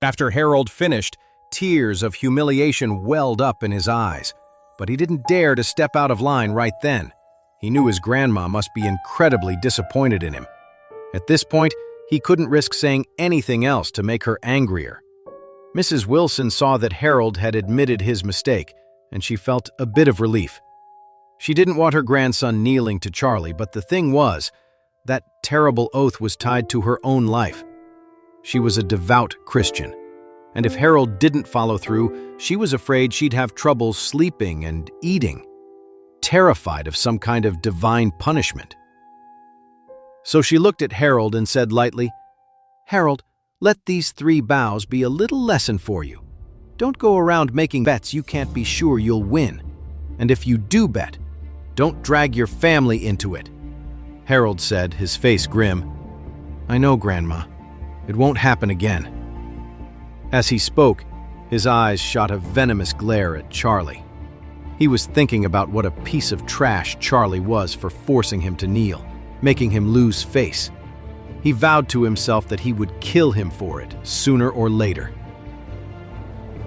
After Harold finished, tears of humiliation welled up in his eyes, but he didn't dare to step out of line right then. He knew his grandma must be incredibly disappointed in him. At this point, he couldn't risk saying anything else to make her angrier. Mrs. Wilson saw that Harold had admitted his mistake, and she felt a bit of relief. She didn't want her grandson kneeling to Charlie, but the thing was, that terrible oath was tied to her own life. She was a devout Christian, and if Harold didn't follow through, she was afraid she'd have trouble sleeping and eating, terrified of some kind of divine punishment. So she looked at Harold and said lightly, "Harold, let these 3 bows be a little lesson for you. Don't go around making bets you can't be sure you'll win. And if you do bet, don't drag your family into it." Harold said, his face grim, "I know, Grandma. It won't happen again." As he spoke, his eyes shot a venomous glare at Charlie. He was thinking about what a piece of trash Charlie was for forcing him to kneel, making him lose face. He vowed to himself that he would kill him for it, sooner or later.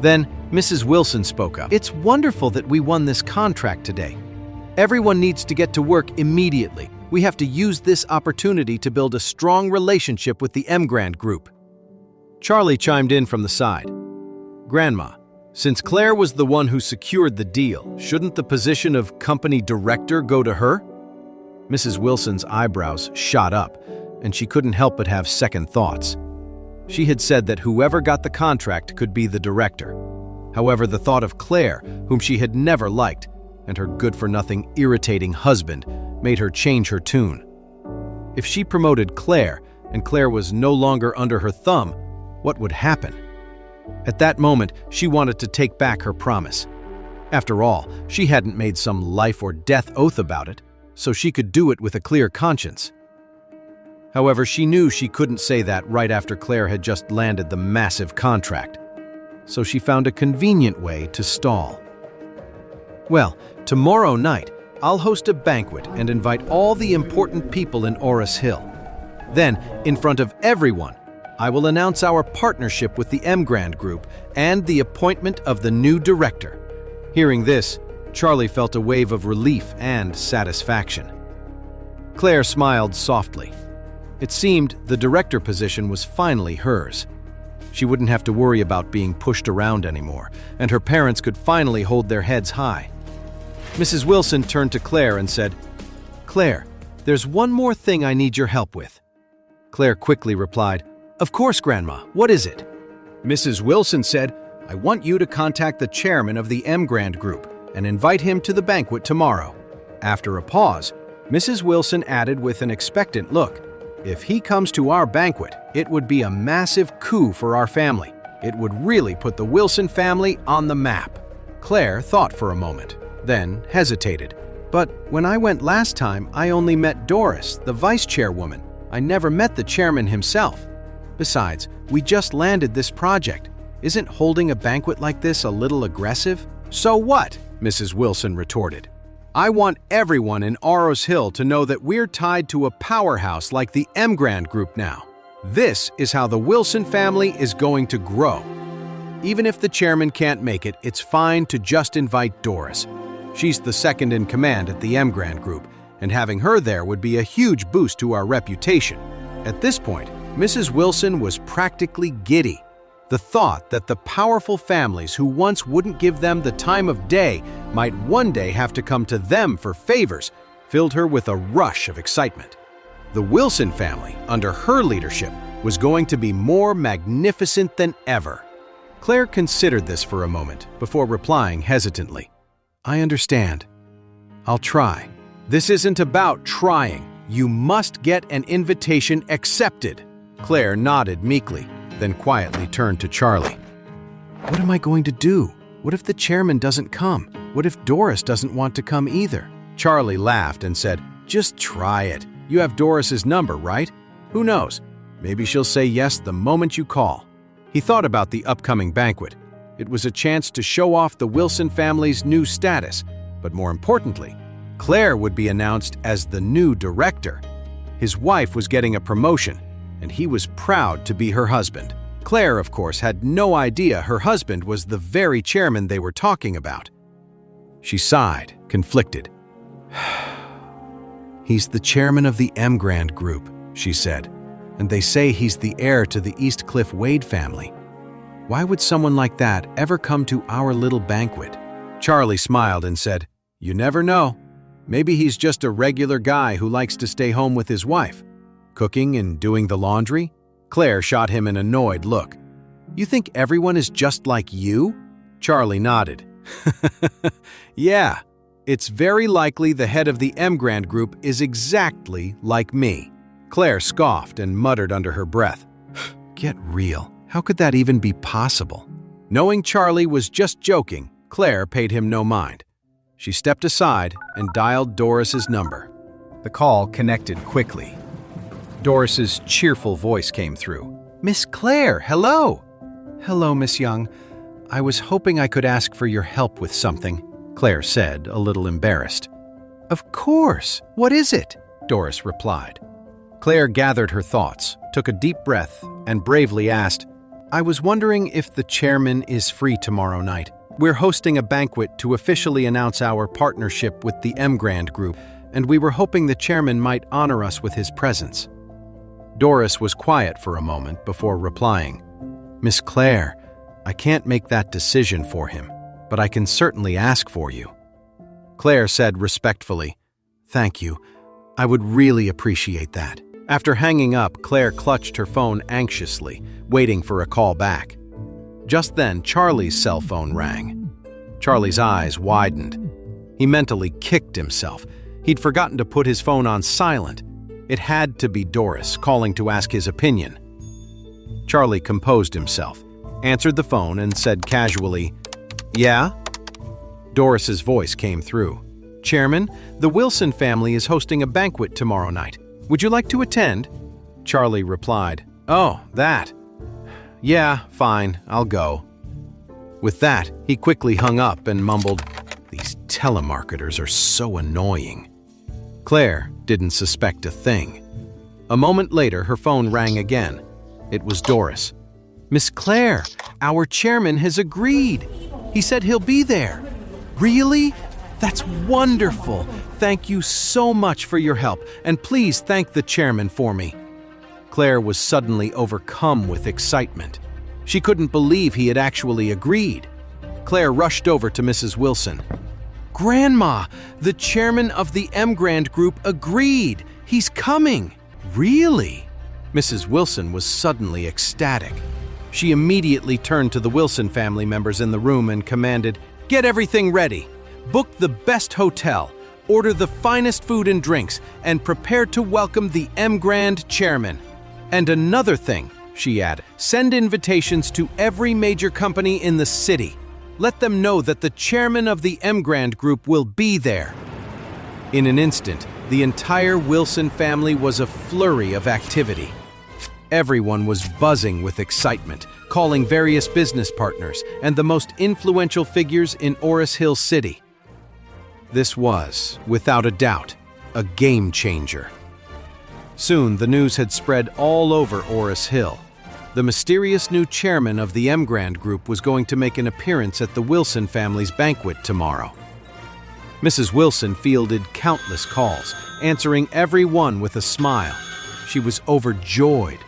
Then, Mrs. Wilson spoke up. "It's wonderful that we won this contract today. Everyone needs to get to work immediately. We have to use this opportunity to build a strong relationship with the Emgrand group." Charlie chimed in from the side. "Grandma, since Claire was the one who secured the deal, shouldn't the position of company director go to her?" Mrs. Wilson's eyebrows shot up, and she couldn't help but have second thoughts. She had said that whoever got the contract could be the director. However, the thought of Clare, whom she had never liked, and her good-for-nothing, irritating husband made her change her tune. If she promoted Clare, and Clare was no longer under her thumb, what would happen? At that moment, she wanted to take back her promise. After all, she hadn't made some life-or-death oath about it, so she could do it with a clear conscience. However, she knew she couldn't say that right after Clare had just landed the massive contract, so she found a convenient way to stall. "Well, tomorrow night, I'll host a banquet and invite all the important people in Orris Hill. Then, in front of everyone, I will announce our partnership with the Emgrand Group and the appointment of the new director." Hearing this, Charlie felt a wave of relief and satisfaction. Clare smiled softly. It seemed the director position was finally hers. She wouldn't have to worry about being pushed around anymore, and her parents could finally hold their heads high. Mrs. Wilson turned to Clare and said, "Clare, there's one more thing I need your help with." Clare quickly replied, "Of course, Grandma. What is it?" Mrs. Wilson said, "I want you to contact the chairman of the Emgrand Group and invite him to the banquet tomorrow." After a pause, Mrs. Wilson added with an expectant look, "If he comes to our banquet, it would be a massive coup for our family. It would really put the Wilson family on the map." Clare thought for a moment, then hesitated. "But when I went last time, I only met Doris, the vice chairwoman. I never met the chairman himself. Besides, we just landed this project. Isn't holding a banquet like this a little aggressive?" "So what?" Mrs. Wilson retorted. "I want everyone in Orris Hill to know that we're tied to a powerhouse like the Emgrand Group now. This is how the Wilson family is going to grow. Even if the chairman can't make it, it's fine to just invite Doris. She's the second in command at the Emgrand Group, and having her there would be a huge boost to our reputation." At this point, Mrs. Wilson was practically giddy. The thought that the powerful families who once wouldn't give them the time of day might one day have to come to them for favors filled her with a rush of excitement. The Wilson family, under her leadership, was going to be more magnificent than ever. Clare considered this for a moment before replying hesitantly, "I understand. I'll try." "This isn't about trying. You must get an invitation accepted." Clare nodded meekly, then quietly turned to Charlie. "What am I going to do? What if the chairman doesn't come? What if Doris doesn't want to come either?" Charlie laughed and said, "Just try it. You have Doris's number, right? Who knows? Maybe she'll say yes the moment you call." He thought about the upcoming banquet. It was a chance to show off the Wilson family's new status, but more importantly, Clare would be announced as the new director. His wife was getting a promotion, and he was proud to be her husband. Clare, of course, had no idea her husband was the very chairman they were talking about. She sighed, conflicted. "He's the chairman of the Emgrand Group," she said, "and they say he's the heir to the East Cliff Wade family. Why would someone like that ever come to our little banquet?" Charlie smiled and said, "You never know. Maybe he's just a regular guy who likes to stay home with his wife, cooking and doing the laundry." Clare shot him an annoyed look. "You think everyone is just like you?" Charlie nodded. "Yeah, it's very likely the head of the Emgrand Group is exactly like me." Clare scoffed and muttered under her breath. "Get real. How could that even be possible?" Knowing Charlie was just joking, Clare paid him no mind. She stepped aside and dialed Doris's number. The call connected quickly. Doris's cheerful voice came through. "Miss Clare, hello!" "Hello, Miss Young. I was hoping I could ask for your help with something," Clare said, a little embarrassed. "Of course. What is it?" Doris replied. Clare gathered her thoughts, took a deep breath, and bravely asked, "I was wondering if the chairman is free tomorrow night. We're hosting a banquet to officially announce our partnership with the Emgrand Group, and we were hoping the chairman might honor us with his presence." Doris was quiet for a moment before replying, "Miss Clare, I can't make that decision for him, but I can certainly ask for you." Clare said respectfully, "Thank you. I would really appreciate that." After hanging up, Clare clutched her phone anxiously, waiting for a call back. Just then, Charlie's cell phone rang. Charlie's eyes widened. He mentally kicked himself. He'd forgotten to put his phone on silent. It had to be Doris, calling to ask his opinion. Charlie composed himself, answered the phone, and said casually, "Yeah?" Doris's voice came through. "Chairman, the Wilson family is hosting a banquet tomorrow night. Would you like to attend?" Charlie replied, "Oh, that. Yeah, fine, I'll go." With that, he quickly hung up and mumbled, "These telemarketers are so annoying." Clare didn't suspect a thing. A moment later, her phone rang again. It was Doris. "Miss Clare, our chairman has agreed. He said he'll be there." "Really? That's wonderful. Thank you so much for your help, and please thank the chairman for me." Clare was suddenly overcome with excitement. She couldn't believe he had actually agreed. Clare rushed over to Mrs. Wilson. "Grandma, the chairman of the Emgrand Group agreed. He's coming." "Really?" Mrs. Wilson was suddenly ecstatic. She immediately turned to the Wilson family members in the room and commanded, "Get everything ready. Book the best hotel, order the finest food and drinks, and prepare to welcome the Emgrand chairman. And another thing," she added, "send invitations to every major company in the city. Let them know that the chairman of the Emgrand Group will be there." In an instant, the entire Wilson family was a flurry of activity. Everyone was buzzing with excitement, calling various business partners and the most influential figures in Oris Hill City. This was, without a doubt, a game changer. Soon, the news had spread all over Oris Hill. The mysterious new chairman of the Emgrand Group was going to make an appearance at the Wilson family's banquet tomorrow. Mrs. Wilson fielded countless calls, answering every one with a smile. She was overjoyed.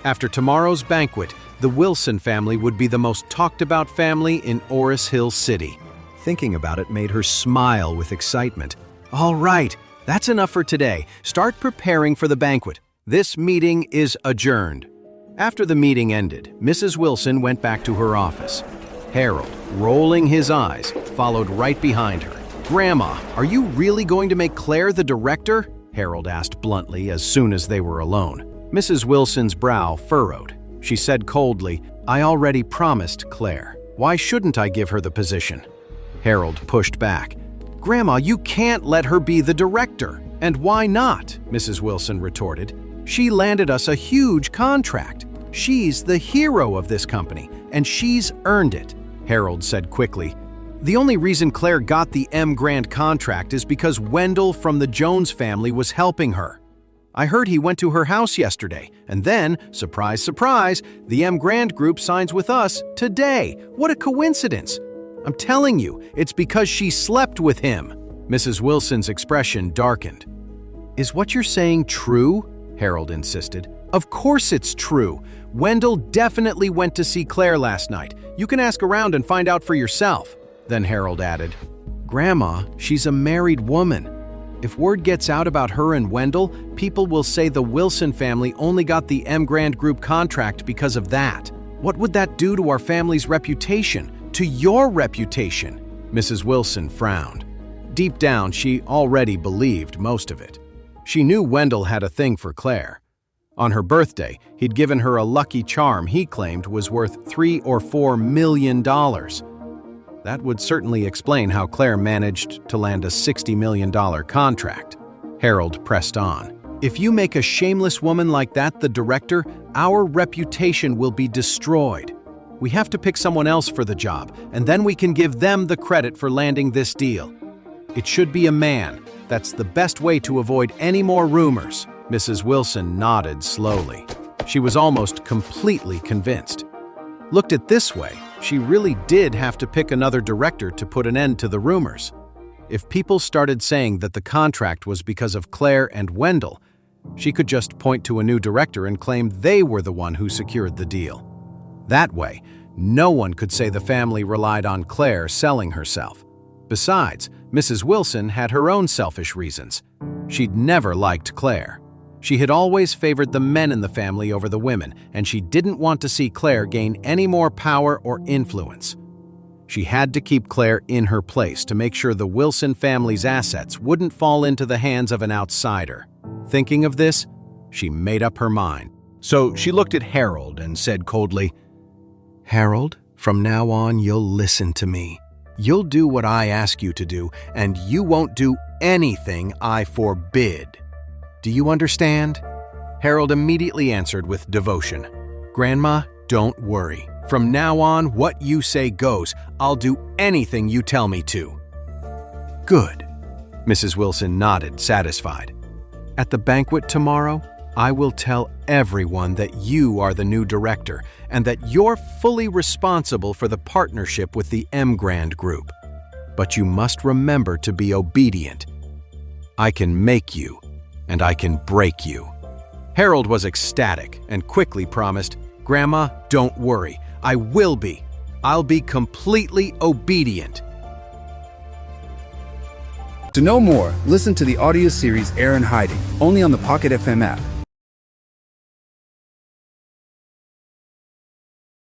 After tomorrow's banquet, the Wilson family would be the most talked-about family in Oris Hill City. Thinking about it made her smile with excitement. "All right, that's enough for today. Start preparing for the banquet. This meeting is adjourned." After the meeting ended, Mrs. Wilson went back to her office. Harold, rolling his eyes, followed right behind her. "Grandma, are you really going to make Clare the director?" Harold asked bluntly as soon as they were alone. Mrs. Wilson's brow furrowed. She said coldly, "I already promised Clare. Why shouldn't I give her the position?" Harold pushed back. "Grandma, you can't let her be the director." "And why not?" Mrs. Wilson retorted. "She landed us a huge contract. She's the hero of this company, and she's earned it," Harold said quickly. "The only reason Clare got the Emgrand contract is because Wendell from the Jones family was helping her. I heard he went to her house yesterday, and then, surprise, surprise, the M. Grand Group signs with us today. What a coincidence! I'm telling you, it's because she slept with him." Mrs. Wilson's expression darkened. "Is what you're saying true?" Harold insisted. "Of course it's true. Wendell definitely went to see Claire last night. You can ask around and find out for yourself." Then Harold added, "Grandma, she's a married woman. If word gets out about her and Wendell, people will say the Wilson family only got the M. Grand Group contract because of that. What would that do to our family's reputation? To your reputation?" Mrs. Wilson frowned. Deep down, she already believed most of it. She knew Wendell had a thing for Claire. On her birthday, he'd given her a lucky charm he claimed was worth $3 or $4 million. That would certainly explain how Claire managed to land a $60 million contract. Harold pressed on. "If you make a shameless woman like that the director, our reputation will be destroyed. We have to pick someone else for the job, and then we can give them the credit for landing this deal. It should be a man. That's the best way to avoid any more rumors." Mrs. Wilson nodded slowly. She was almost completely convinced. Looked at this way, she really did have to pick another director to put an end to the rumors. If people started saying that the contract was because of Claire and Wendell, she could just point to a new director and claim they were the one who secured the deal. That way, no one could say the family relied on Claire selling herself. Besides, Mrs. Wilson had her own selfish reasons. She'd never liked Claire. She had always favored the men in the family over the women, and she didn't want to see Claire gain any more power or influence. She had to keep Claire in her place to make sure the Wilson family's assets wouldn't fall into the hands of an outsider. Thinking of this, she made up her mind. So she looked at Harold and said coldly, "Harold, from now on you'll listen to me. You'll do what I ask you to do, and you won't do anything I forbid. Do you understand?" Harold immediately answered with devotion, "Grandma, don't worry. From now on, what you say goes. I'll do anything you tell me to." "Good." Mrs. Wilson nodded, satisfied. "At the banquet tomorrow, I will tell everyone that you are the new director and that you're fully responsible for the partnership with the M. Grand Group. But you must remember to be obedient. I can make you, and I can break you." Harold was ecstatic and quickly promised, "Grandma, don't worry. I will be. I'll be completely obedient." To know more, listen to the audio series Heir in Hiding, only on the Pocket FM app.